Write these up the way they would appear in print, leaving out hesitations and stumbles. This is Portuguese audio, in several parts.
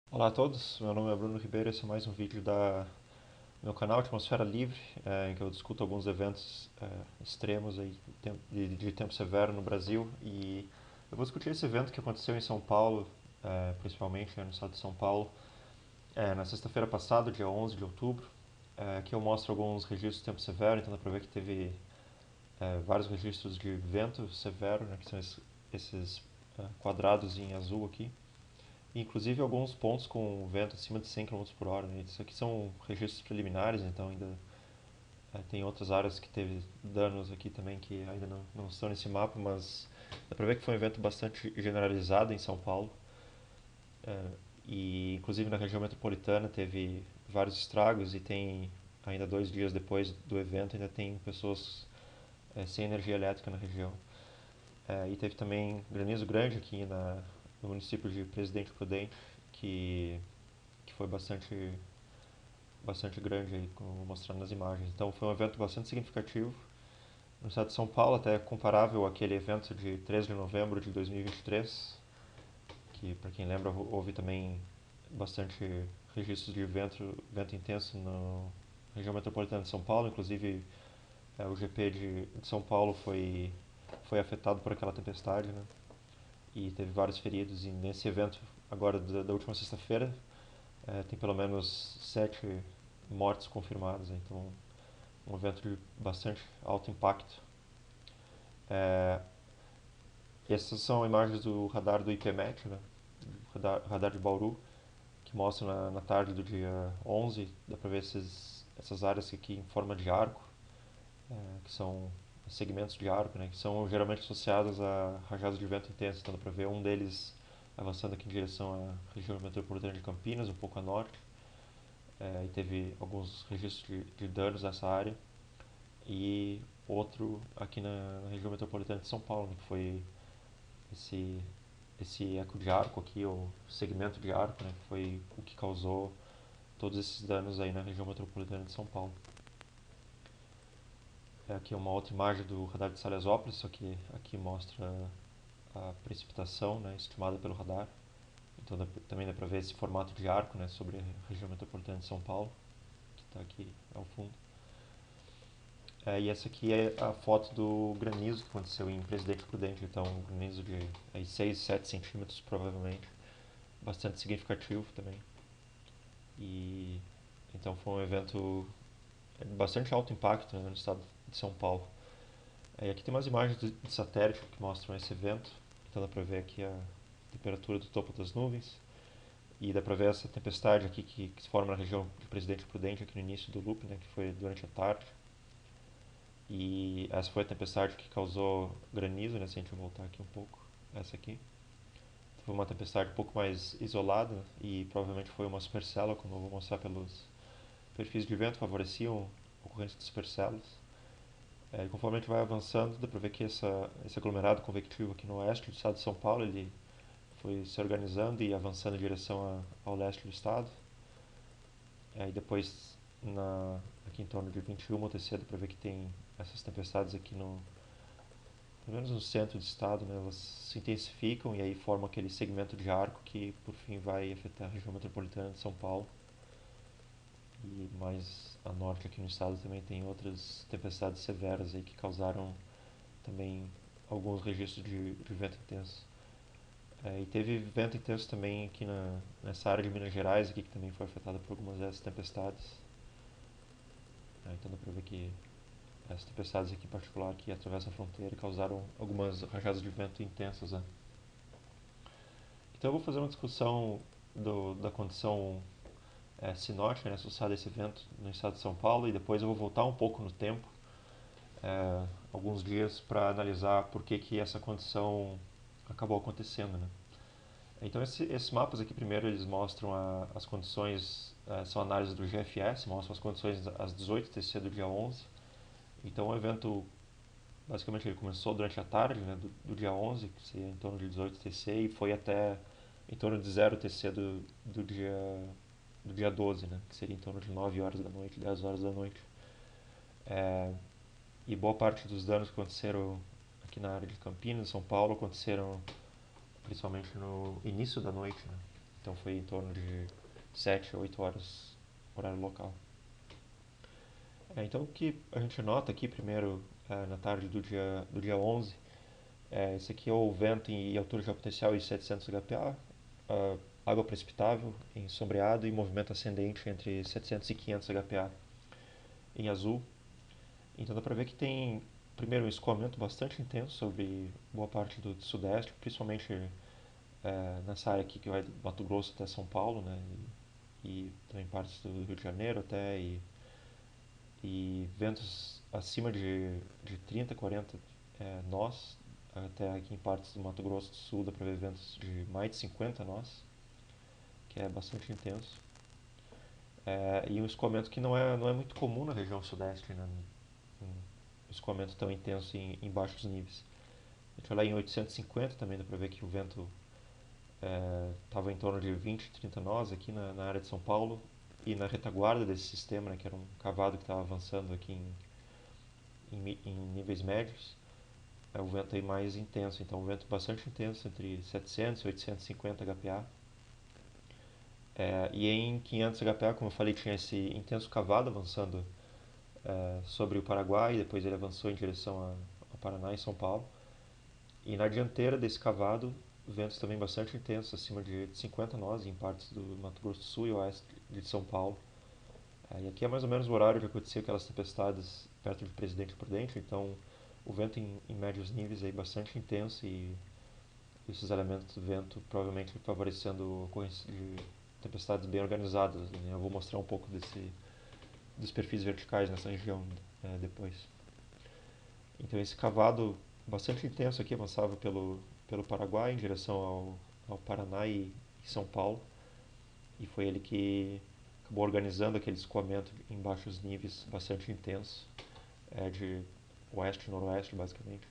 Olá a todos, meu nome é Bruno Ribeiro, esse é mais um vídeo do meu canal Atmosfera Livre, em que eu discuto alguns eventos extremos aí, de tempo severo no Brasil. E eu vou discutir esse evento que aconteceu em São Paulo, principalmente, no estado de São Paulo, na sexta-feira passada, dia 11 de outubro. Aqui eu mostro alguns registros de tempo severo, então dá para ver que teve vários registros de vento severo, né, que são esses quadrados em azul aqui. Inclusive alguns pontos com vento acima de 100 km por hora, né? Isso aqui são registros preliminares, então ainda tem outras áreas que teve danos aqui também que ainda não estão nesse mapa, mas dá pra ver que foi um evento bastante generalizado em São Paulo. É, e inclusive na região metropolitana teve vários estragos e tem ainda 2 dias depois do evento ainda tem pessoas sem energia elétrica na região. E teve também granizo grande aqui no município de Presidente Prudente, que, que foi bastante grande aí, como mostrando nas imagens. Então foi um evento bastante significativo no estado de São Paulo, até comparável àquele evento de 13 de novembro de 2023, que para quem lembra houve também bastante registros de vento intenso na região metropolitana de São Paulo, inclusive o GP de São Paulo foi afetado por aquela tempestade, né? E teve vários feridos. E nesse evento agora da última sexta-feira tem pelo menos 7 mortes confirmadas, né? Então um evento de bastante alto impacto. É, e essas são imagens do radar do IPMET, né? Radar de Bauru, que mostra na tarde do dia 11, dá para ver essas áreas aqui em forma de arco, que são segmentos de arco, né? Que são geralmente associados a rajadas de vento intenso. Então dá para ver um deles avançando aqui em direção à região metropolitana de Campinas, um pouco a norte. E teve alguns registros de danos nessa área. E outro aqui na região metropolitana de São Paulo, né, que foi esse, esse eco de arco aqui, ou segmento de arco, né, que foi o que causou todos esses danos aí na região metropolitana de São Paulo. Aqui é uma outra imagem do radar de Salesópolis, só que aqui mostra a precipitação, né, estimada pelo radar. Então também dá para ver esse formato de arco, né, sobre a região metropolitana de São Paulo, que está aqui ao fundo. E essa aqui é a foto do granizo que aconteceu em Presidente Prudente, então um granizo de 6, 7 centímetros provavelmente, bastante significativo também. E então foi um evento de bastante alto impacto, né, no estado de São Paulo. Aqui tem umas imagens de satélite que mostram esse evento, então dá para ver aqui a temperatura do topo das nuvens e dá para ver essa tempestade aqui que se forma na região de Presidente Prudente aqui no início do loop, né, que foi durante a tarde. E essa foi a tempestade que causou granizo, né? Se a gente voltar aqui um pouco, essa aqui. Foi uma tempestade um pouco mais isolada e provavelmente foi uma supercélula, como eu vou mostrar pelos perfis de vento, favoreciam a ocorrência de supercélulas. E conforme a gente vai avançando, dá para ver que esse aglomerado convectivo aqui no oeste do estado de São Paulo, ele foi se organizando e avançando em direção ao leste do estado. E depois, aqui em torno de 21 UTC, dá para ver que tem essas tempestades aqui pelo menos no centro do estado, né, elas se intensificam e aí formam aquele segmento de arco que por fim vai afetar a região metropolitana de São Paulo. E mais a norte aqui no estado também tem outras tempestades severas aí que causaram também alguns registros de vento intenso. E teve vento intenso também aqui nessa área de Minas Gerais, aqui, que também foi afetada por algumas dessas tempestades. Então dá para ver que essas tempestades aqui em particular que atravessam a fronteira causaram algumas rajadas de vento intensas. Né? Então eu vou fazer uma discussão da condição sinótica, né, associada a esse evento no estado de São Paulo, e depois eu vou voltar um pouco no tempo, alguns dias, para analisar por que essa condição acabou acontecendo. Né? Então esses mapas aqui primeiro eles mostram as condições, são análises do GFS, mostram as condições às 18 TC do dia 11. Então o evento basicamente ele começou durante a tarde, né, do dia 11, que seria em torno de 18 TC, e foi até em torno de 0 TC do dia 12, né, que seria em torno de 9 horas da noite, 10 horas da noite. É, e boa parte dos danos que aconteceram aqui na área de Campinas, São Paulo, aconteceram principalmente no início da noite. Né? então foi em torno de 7 a 8 horas horário local. Então o que a gente nota aqui primeiro na tarde do dia 11, esse aqui é o vento em altura de potencial de 700 HPA, água precipitável em sombreado e movimento ascendente entre 700 e 500 HPA em azul. Então dá para ver que tem primeiro um escoamento bastante intenso sobre boa parte do sudeste, principalmente nessa área aqui que vai do Mato Grosso até São Paulo, né? E também partes do Rio de Janeiro até, e ventos acima de 30, 40 nós, até aqui em partes do Mato Grosso do Sul dá para ver ventos de mais de 50 nós, que é bastante intenso. E um escoamento que não é muito comum na região sudeste, né? Um escoamento tão intenso em baixos níveis. A gente olhar em 850 também dá para ver que o vento estava em torno de 20, 30 nós aqui na área de São Paulo, e na retaguarda desse sistema, né, que era um cavado que estava avançando aqui em níveis médios, é o vento aí mais intenso, então um vento bastante intenso entre 700 e 850 HPA. E em 500 HPA, como eu falei, tinha esse intenso cavado avançando sobre o Paraguai, depois ele avançou em direção ao Paraná e São Paulo. E na dianteira desse cavado, ventos também bastante intensos, acima de 50 nós, em partes do Mato Grosso do Sul e oeste de São Paulo. E aqui é mais ou menos o horário que aconteceu aquelas tempestades perto de Presidente Prudente, então o vento em médios níveis aí bastante intenso, e esses elementos do vento provavelmente favorecendo a ocorrência de tempestades bem organizadas, né? Eu vou mostrar um pouco dos perfis verticais nessa região depois. Então esse cavado bastante intenso aqui avançava pelo Paraguai em direção ao Paraná e São Paulo, e foi ele que acabou organizando aquele escoamento em baixos níveis bastante intenso, de oeste e noroeste basicamente,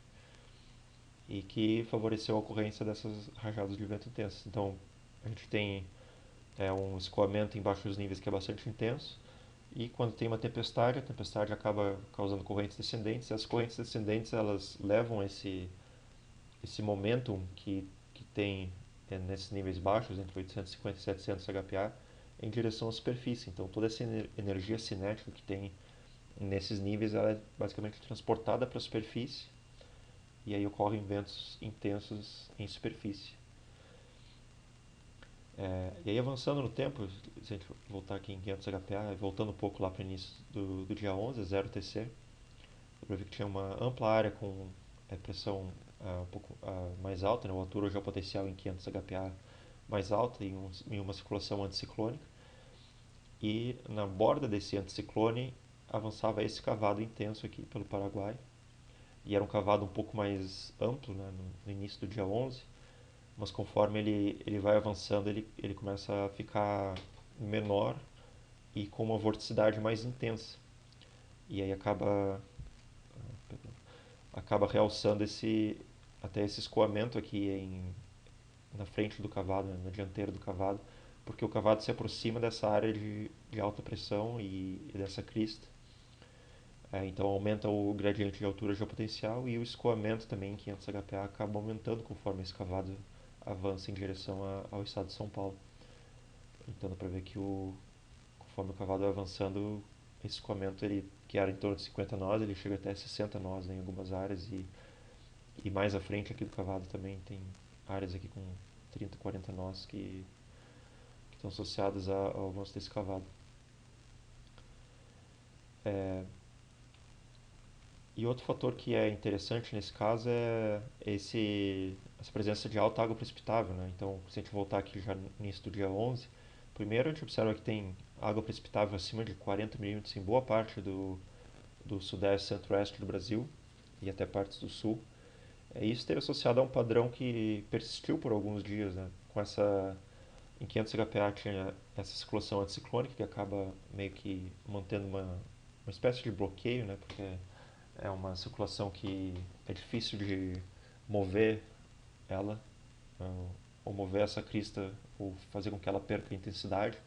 e que favoreceu a ocorrência dessas rajadas de vento intensas. Então a gente tem um escoamento em baixos níveis que é bastante intenso, e quando tem uma tempestade, a tempestade acaba causando correntes descendentes, e as correntes descendentes elas levam esse momentum que tem nesses níveis baixos, entre 850 e 700 HPA, em direção à superfície. Então toda essa energia cinética que tem nesses níveis ela é basicamente transportada para a superfície, e aí ocorrem ventos intensos em superfície. E aí avançando no tempo, se a gente voltar aqui em 500 HPA, voltando um pouco lá para o início do dia 11, 0 TC, dá para ver que tinha uma ampla área com pressão um pouco mais alta, né? O altura geopotencial em 500 HPA mais alta, em uma circulação anticiclônica, e na borda desse anticiclone avançava esse cavado intenso aqui pelo Paraguai, e era um cavado um pouco mais amplo, né, no início do dia 11, mas conforme ele vai avançando, ele começa a ficar menor e com uma vorticidade mais intensa. E aí acaba realçando até esse escoamento aqui na frente do cavado, né, na dianteira do cavado, porque o cavado se aproxima dessa área de alta pressão e dessa crista. Então aumenta o gradiente de altura geopotencial, e o escoamento também em 500 HPA acaba aumentando conforme esse cavado avança em direção ao estado de São Paulo. Então dá para ver que conforme o cavado vai avançando, esse escoamento, que era em torno de 50 nós, ele chega até 60 nós, né, em algumas áreas, e mais à frente aqui do cavado também tem áreas aqui com 30, 40 nós que estão associadas ao avanço desse cavado. E outro fator que é interessante nesse caso é essa presença de alta água precipitável, né? Então, se a gente voltar aqui já no início do dia 11, primeiro a gente observa que tem água precipitável acima de 40 milímetros em boa parte do sudeste e centro-oeste do Brasil, e até partes do sul. Isso esteve associado a um padrão que persistiu por alguns dias, né? Em 500 HPA tinha essa circulação anticiclônica que acaba meio que mantendo uma espécie de bloqueio, né? Porque é uma circulação que é difícil de mover ela, ou mover essa crista, ou fazer com que ela perca intensidade.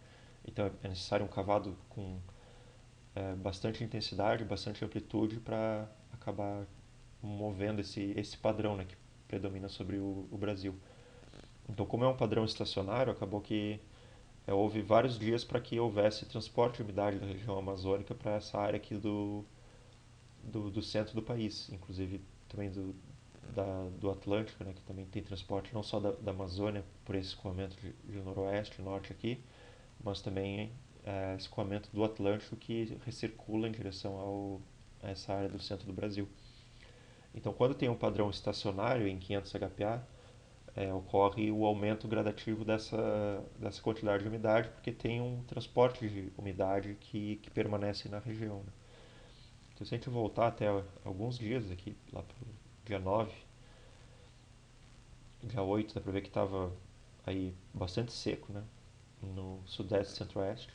Então é necessário um cavado com bastante intensidade, bastante amplitude para acabar movendo esse padrão, né, que predomina sobre o Brasil. Então, como é um padrão estacionário, acabou que houve vários dias para que houvesse transporte de umidade da região amazônica para essa área aqui do centro do país, inclusive também do Atlântico, né, que também tem transporte não só da Amazônia por esse escoamento de noroeste, norte aqui, mas também escoamento do Atlântico que recircula em direção a essa área do centro do Brasil. Então, quando tem um padrão estacionário em 500 HPa, ocorre o aumento gradativo dessa quantidade de umidade, porque tem um transporte de umidade que permanece na região, né? Então, se a gente voltar até alguns dias aqui, lá para o dia 9, dia 8, dá para ver que estava aí bastante seco, né? No sudeste e centro-oeste.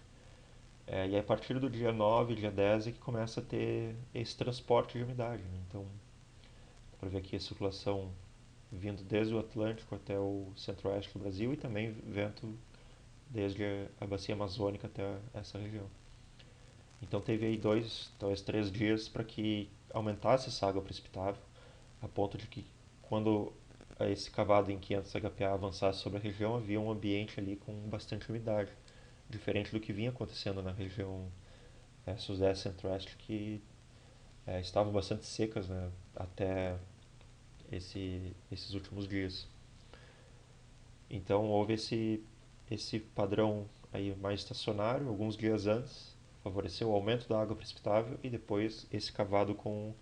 E aí, a partir do dia 9, dia 10 é que começa a ter esse transporte de umidade, né? Então, dá para ver aqui a circulação vindo desde o Atlântico até o centro-oeste do Brasil e também vento desde a bacia amazônica até essa região. Então teve aí 2, talvez 3 dias para que aumentasse essa água precipitável, a ponto de que quando esse cavado em 500 HPa avançasse sobre a região, havia um ambiente ali com bastante umidade, diferente do que vinha acontecendo na região sudeste e centro-oeste, que estavam bastante secas, né, até esses últimos dias. Então houve esse padrão aí mais estacionário, alguns dias antes, favoreceu o aumento da água precipitável e depois esse cavado com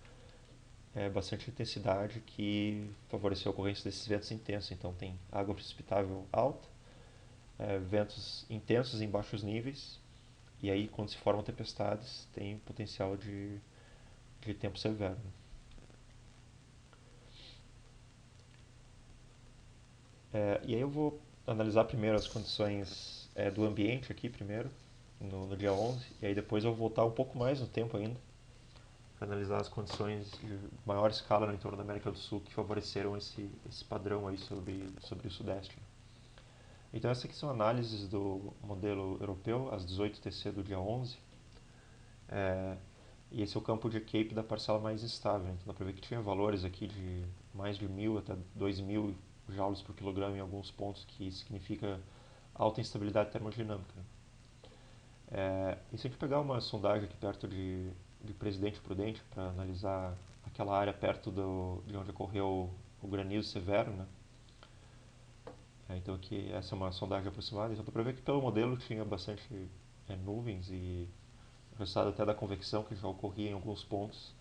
bastante intensidade que favoreceu a ocorrência desses ventos intensos. Então tem água precipitável alta, ventos intensos em baixos níveis e aí quando se formam tempestades tem potencial de tempo severo. E aí eu vou analisar primeiro as condições do ambiente aqui primeiro, no dia 11, e aí depois eu vou voltar um pouco mais no tempo ainda, para analisar as condições de maior escala no entorno da América do Sul que favoreceram esse padrão aí sobre o Sudeste. Então essas aqui são análises do modelo europeu, as 18TC do dia 11, e esse é o campo de Cape da parcela mais instável. Então dá para ver que tinha valores aqui de mais de 1.000 até 2.000 joules por quilograma em alguns pontos, que significa alta instabilidade termodinâmica. E se a gente pegar uma sondagem aqui perto de Presidente Prudente para analisar aquela área perto de onde ocorreu o granizo severo, né? Então aqui essa é uma sondagem aproximada, então dá para ver que pelo modelo tinha bastante nuvens e o resultado até da convecção que já ocorria em alguns pontos.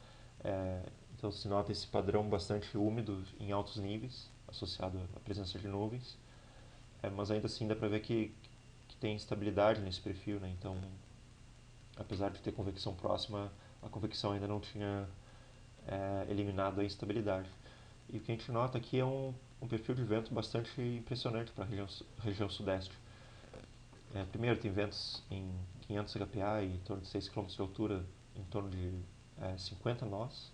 Então se nota esse padrão bastante úmido em altos níveis, associado à presença de nuvens, mas ainda assim dá para ver que tem instabilidade nesse perfil, né? Então, apesar de ter convecção próxima, a convecção ainda não tinha eliminado a instabilidade. E o que a gente nota aqui é um perfil de vento bastante impressionante para a região sudeste. Primeiro, tem ventos em 500 HPa e em torno de 6 km de altura, em torno de 50 nós,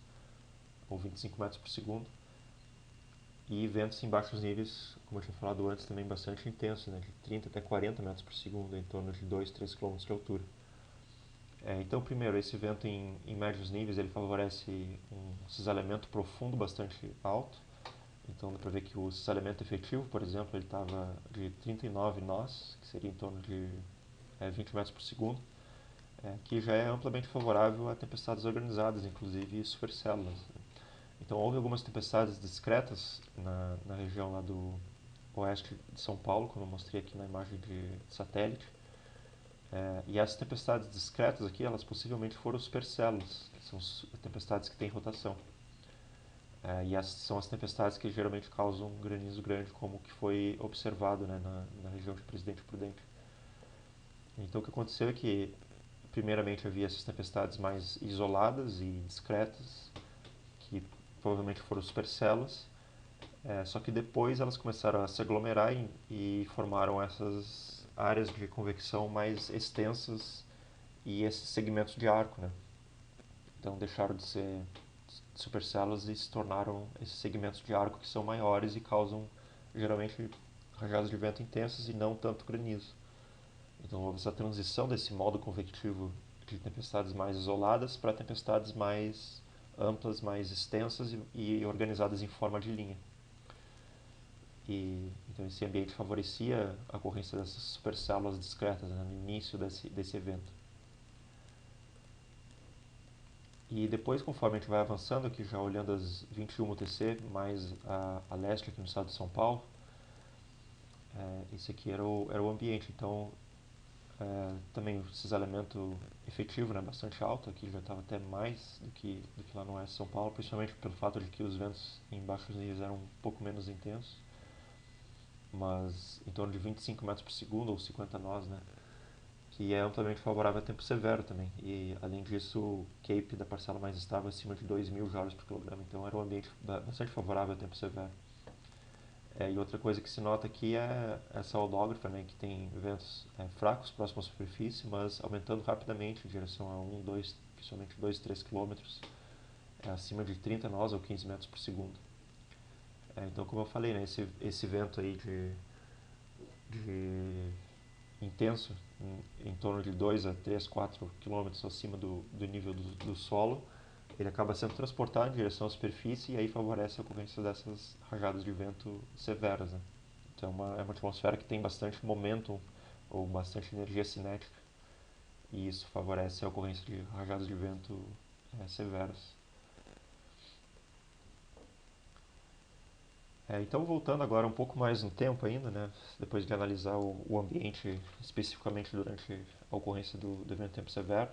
ou 25 metros por segundo. E ventos em baixos níveis, como eu tinha falado antes, também bastante intensos, né, de 30 até 40 metros por segundo, em torno de 2, 3 km de altura. Então, primeiro, esse vento em médios níveis ele favorece um cisalhamento profundo bastante alto. Então, dá para ver que o cisalhamento efetivo, por exemplo, ele estava de 39 nós, que seria em torno de 20 metros por segundo, que já é amplamente favorável a tempestades organizadas, inclusive supercélulas. Então, houve algumas tempestades discretas na região lá do oeste de São Paulo, como eu mostrei aqui na imagem de satélite. E essas tempestades discretas aqui, elas possivelmente foram supercélulas, que são tempestades que têm rotação. E essas são as tempestades que geralmente causam um granizo grande, como que foi observado, né, na região de Presidente Prudente. Então o que aconteceu é que, primeiramente, havia essas tempestades mais isoladas e discretas, que provavelmente foram supercélulas, só que depois elas começaram a se aglomerar e formaram essas áreas de convecção mais extensas e esses segmentos de arco, né? Então deixaram de ser supercélulas e se tornaram esses segmentos de arco que são maiores e causam geralmente rajadas de vento intensas e não tanto granizo. Então houve essa transição desse modo convectivo de tempestades mais isoladas para tempestades mais amplas, mais extensas e organizadas em forma de linha. E então esse ambiente favorecia a ocorrência dessas supercélulas discretas, né, no início desse evento. E depois, conforme a gente vai avançando, aqui já olhando as 21 UTC, mais a leste aqui no estado de São Paulo, esse aqui era o ambiente. Então, também o cisalhamento efetivo, né, bastante alto, aqui já estava até mais do que lá no oeste de São Paulo, principalmente pelo fato de que os ventos em baixos níveis eram um pouco menos intensos, mas em torno de 25 metros por segundo ou 50 nós, né, que é amplamente favorável a tempo severo também. E além disso, o CAPE da parcela mais estável acima de 2.000 joules por quilograma, então era um ambiente bastante favorável a tempo severo. E outra coisa que se nota aqui é essa odógrafa, né, que tem ventos fracos próximo à superfície, mas aumentando rapidamente em direção a 1, 2, principalmente 2, 3 quilômetros, acima de 30 nós ou 15 metros por segundo. Então, como eu falei, né, esse vento aí de intenso, em torno de 2 a 3, 4 quilômetros acima do nível do solo, ele acaba sendo transportado em direção à superfície e aí favorece a ocorrência dessas rajadas de vento severas, né? Então é uma atmosfera que tem bastante momento ou bastante energia cinética e isso favorece a ocorrência de rajadas de vento severas. Então voltando agora um pouco mais no tempo ainda, né, depois de analisar o ambiente especificamente durante a ocorrência do evento tempo severo,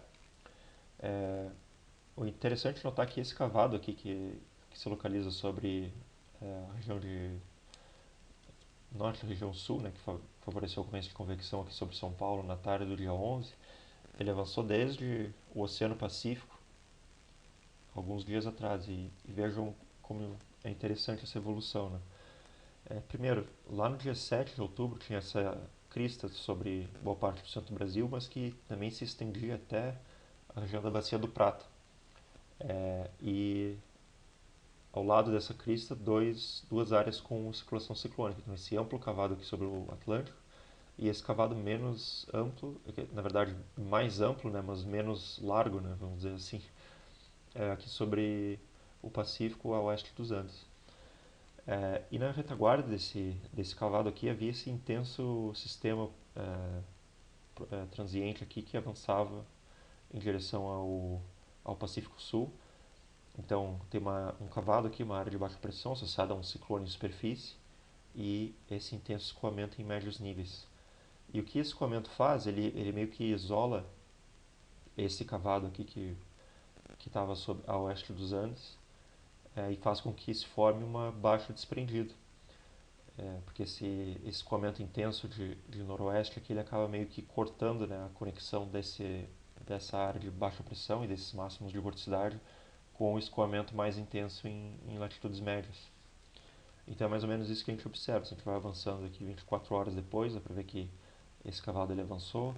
o interessante é notar que esse cavado aqui que se localiza sobre a região de norte da região sul, né, que favoreceu a ocorrência de convecção aqui sobre São Paulo na tarde do dia 11, ele avançou desde o Oceano Pacífico, alguns dias atrás, e vejam como é interessante essa evolução. Né? Primeiro, lá no dia 7 de outubro tinha essa crista sobre boa parte do centro do Brasil, mas que também se estendia até a região da Bacia do Prata. E ao lado dessa crista, duas áreas com circulação ciclônica. Então, esse amplo cavado aqui sobre o Atlântico e esse cavado menos amplo, na verdade mais amplo, né, mas menos largo, né, vamos dizer assim, aqui sobre o Pacífico a oeste dos Andes. E na retaguarda desse cavado aqui havia esse intenso sistema transiente aqui que avançava em direção ao Pacífico Sul. Então tem um cavado aqui, uma área de baixa pressão associada a um ciclone em superfície e esse intenso escoamento em médios níveis. E o que esse escoamento faz? Ele meio que isola esse cavado aqui que estava a oeste dos Andes e faz com que se forme uma baixa desprendida. Porque esse escoamento intenso de noroeste aqui ele acaba meio que cortando, né, a conexão dessa área de baixa pressão e desses máximos de vorticidade com o escoamento mais intenso em latitudes médias. Então é mais ou menos isso que a gente observa. Se a gente vai avançando aqui 24 horas depois, dá para ver que esse cavalo ele avançou.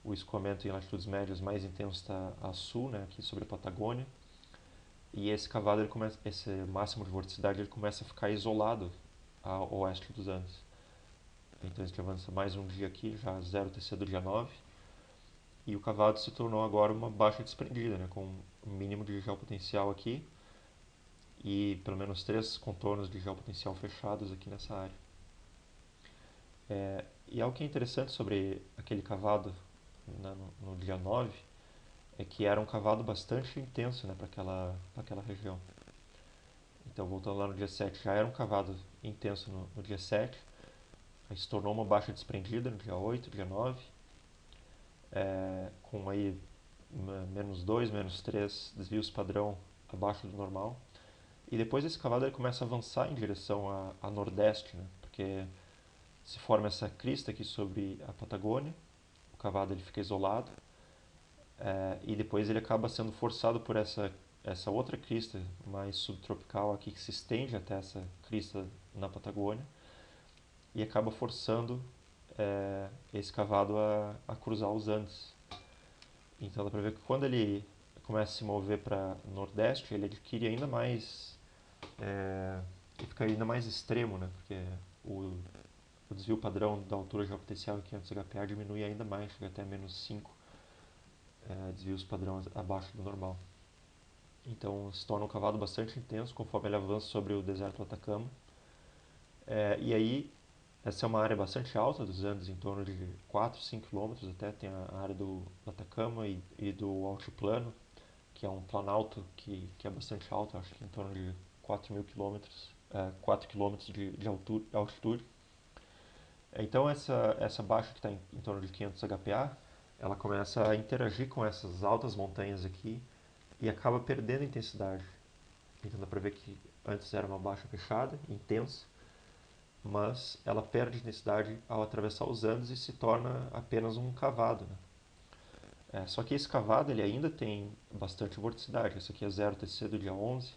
O escoamento em latitudes médias mais intenso está a sul, né, aqui sobre a Patagônia. E esse cavalo, esse máximo de vorticidade, ele começa a ficar isolado ao oeste dos Andes. Então a gente avança mais um dia aqui, já 0 TC do dia 9. E o cavalo se tornou agora uma baixa desprendida, né, com um mínimo de geopotencial aqui e pelo menos 3 contornos de geopotencial fechados aqui nessa área. E algo que é interessante sobre aquele cavado, né, no dia 9 é que era um cavado bastante intenso, né, para aquela região. Então, voltando lá no dia 7, já era um cavado intenso no dia 7, aí se tornou uma baixa desprendida no dia 8, dia 9, com aí menos 2, menos 3 desvios padrão abaixo do normal. E depois esse cavalo ele começa a avançar em direção a nordeste, né, porque se forma essa crista aqui sobre a Patagônia, o cavalo ele fica isolado, e depois ele acaba sendo forçado por essa outra crista mais subtropical aqui que se estende até essa crista na Patagônia e acaba forçando esse cavalo a cruzar os Andes. Então dá para ver que quando ele começa a se mover para nordeste, ele adquire ainda mais, ele fica ainda mais extremo, né? Porque o desvio padrão da altura geopotencial em 500 HPA diminui ainda mais, chega até menos 5 desvios padrão abaixo do normal. Então se torna um cavalo bastante intenso conforme ele avança sobre o deserto do Atacama. E aí, essa é uma área bastante alta dos Andes, em torno de 4, 5 quilômetros até. Tem a área do Atacama e do Altiplano, que é um planalto que é bastante alto, acho que em torno de 4.000 quilômetros, 4 quilômetros de altitude. Então essa baixa que está em torno de 500 HPA, ela começa a interagir com essas altas montanhas aqui e acaba perdendo intensidade. Então dá para ver que antes era uma baixa fechada, intensa, mas ela perde intensidade ao atravessar os Andes e se torna apenas um cavado, né? Só que esse cavado ele ainda tem bastante vorticidade. Esse aqui é 0 TC do dia 11.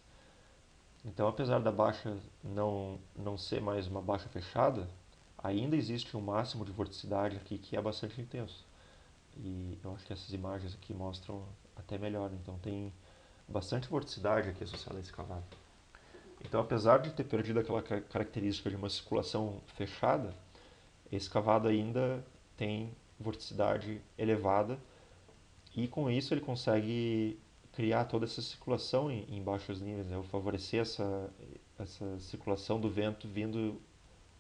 Então, apesar da baixa não ser mais uma baixa fechada, ainda existe um máximo de vorticidade aqui que é bastante intenso. E eu acho que essas imagens aqui mostram até melhor. Então, tem bastante vorticidade aqui associada a esse cavado. Então, apesar de ter perdido aquela característica de uma circulação fechada, esse cavado ainda tem vorticidade elevada e com isso ele consegue criar toda essa circulação em baixos níveis, né? Favorecer essa circulação do vento vindo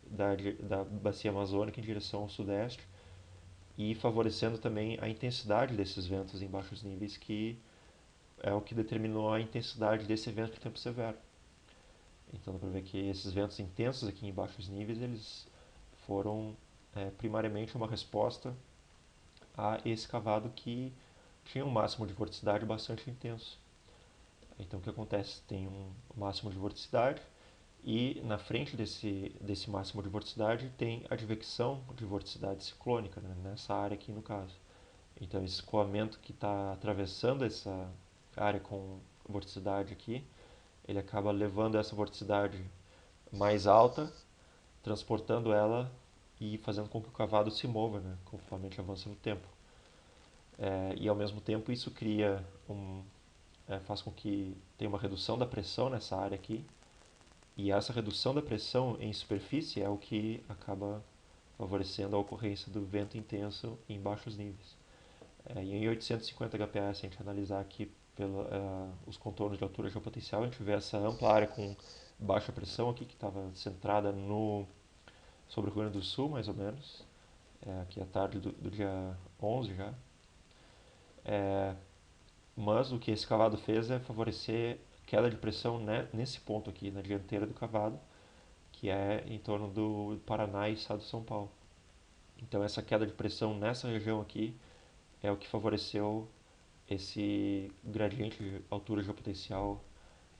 da bacia amazônica em direção ao sudeste e favorecendo também a intensidade desses ventos em baixos níveis, que é o que determinou a intensidade desse evento de tempo severo. Então dá para ver que esses ventos intensos aqui em baixos níveis, eles foram primariamente uma resposta a esse cavado que tinha um máximo de vorticidade bastante intenso. Então o que acontece? Tem um máximo de vorticidade e na frente desse máximo de vorticidade tem advecção de vorticidade ciclônica, né? Nessa área aqui no caso. Então esse escoamento que está atravessando essa área com vorticidade aqui, ele acaba levando essa vorticidade mais alta, transportando ela e fazendo com que o cavado se mova, né? Conforme a gente avança no tempo. E ao mesmo tempo isso faz com que tenha uma redução da pressão nessa área aqui, e essa redução da pressão em superfície é o que acaba favorecendo a ocorrência do vento intenso em baixos níveis. E em 850 HPA, se a gente analisar aqui os contornos de altura geopotencial, a gente vê essa ampla área com baixa pressão aqui, que estava centrada sobre o Rio Grande do Sul, mais ou menos. Aqui à tarde do dia 11 já. Mas o que esse cavado fez é favorecer queda de pressão, né, nesse ponto aqui, na dianteira do cavado, que é em torno do Paraná e estado de São Paulo. Então essa queda de pressão nessa região aqui é o que favoreceu esse gradiente de altura geopotencial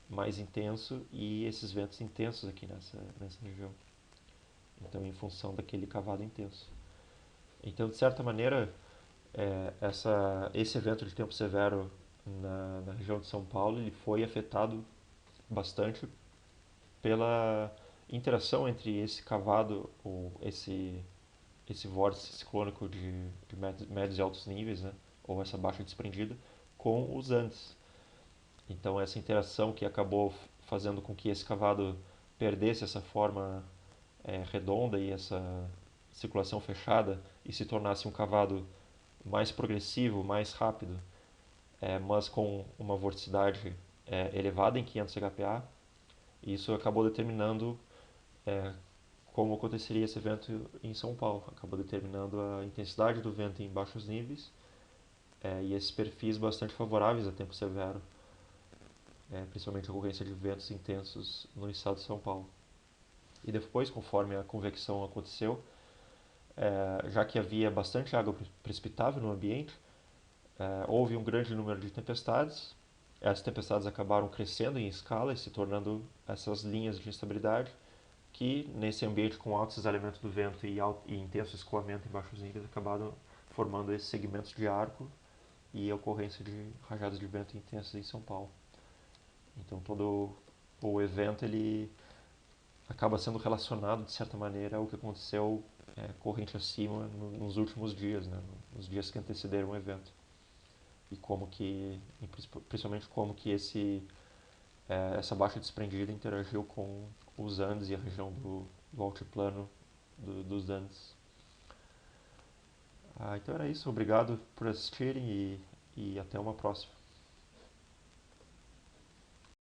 mais intenso e esses ventos intensos aqui nessa região. Então, em função daquele cavado intenso. Então, de certa maneira, esse evento de tempo severo na região de São Paulo ele foi afetado bastante pela interação entre esse cavado, ou esse vórtice ciclônico de médios e altos níveis, né, ou essa baixa desprendida, com os Andes. Então essa interação que acabou fazendo com que esse cavado perdesse essa forma redonda e essa circulação fechada e se tornasse um cavado mais progressivo, mais rápido, mas com uma vorticidade elevada em 500 HPA. E isso acabou determinando como aconteceria esse evento em São Paulo. Acabou determinando a intensidade do vento em baixos níveis e esses perfis bastante favoráveis a tempo severo, principalmente a ocorrência de ventos intensos no estado de São Paulo. E depois, conforme a convecção aconteceu, já que havia bastante água precipitável no ambiente, houve um grande número de tempestades. Essas tempestades acabaram crescendo em escala e se tornando essas linhas de instabilidade que, nesse ambiente com alto cisalhamento do vento e intenso escoamento em baixos níveis, acabaram formando esses segmentos de arco e a ocorrência de rajadas de vento intensas em São Paulo. Então todo o evento ele acaba sendo relacionado de certa maneira ao que aconteceu corrente acima nos últimos dias, né, nos dias que antecederam o evento. E como que, principalmente como que essa baixa desprendida interagiu com os Andes e a região do altiplano dos Andes. Então era isso, obrigado por assistirem e até uma próxima.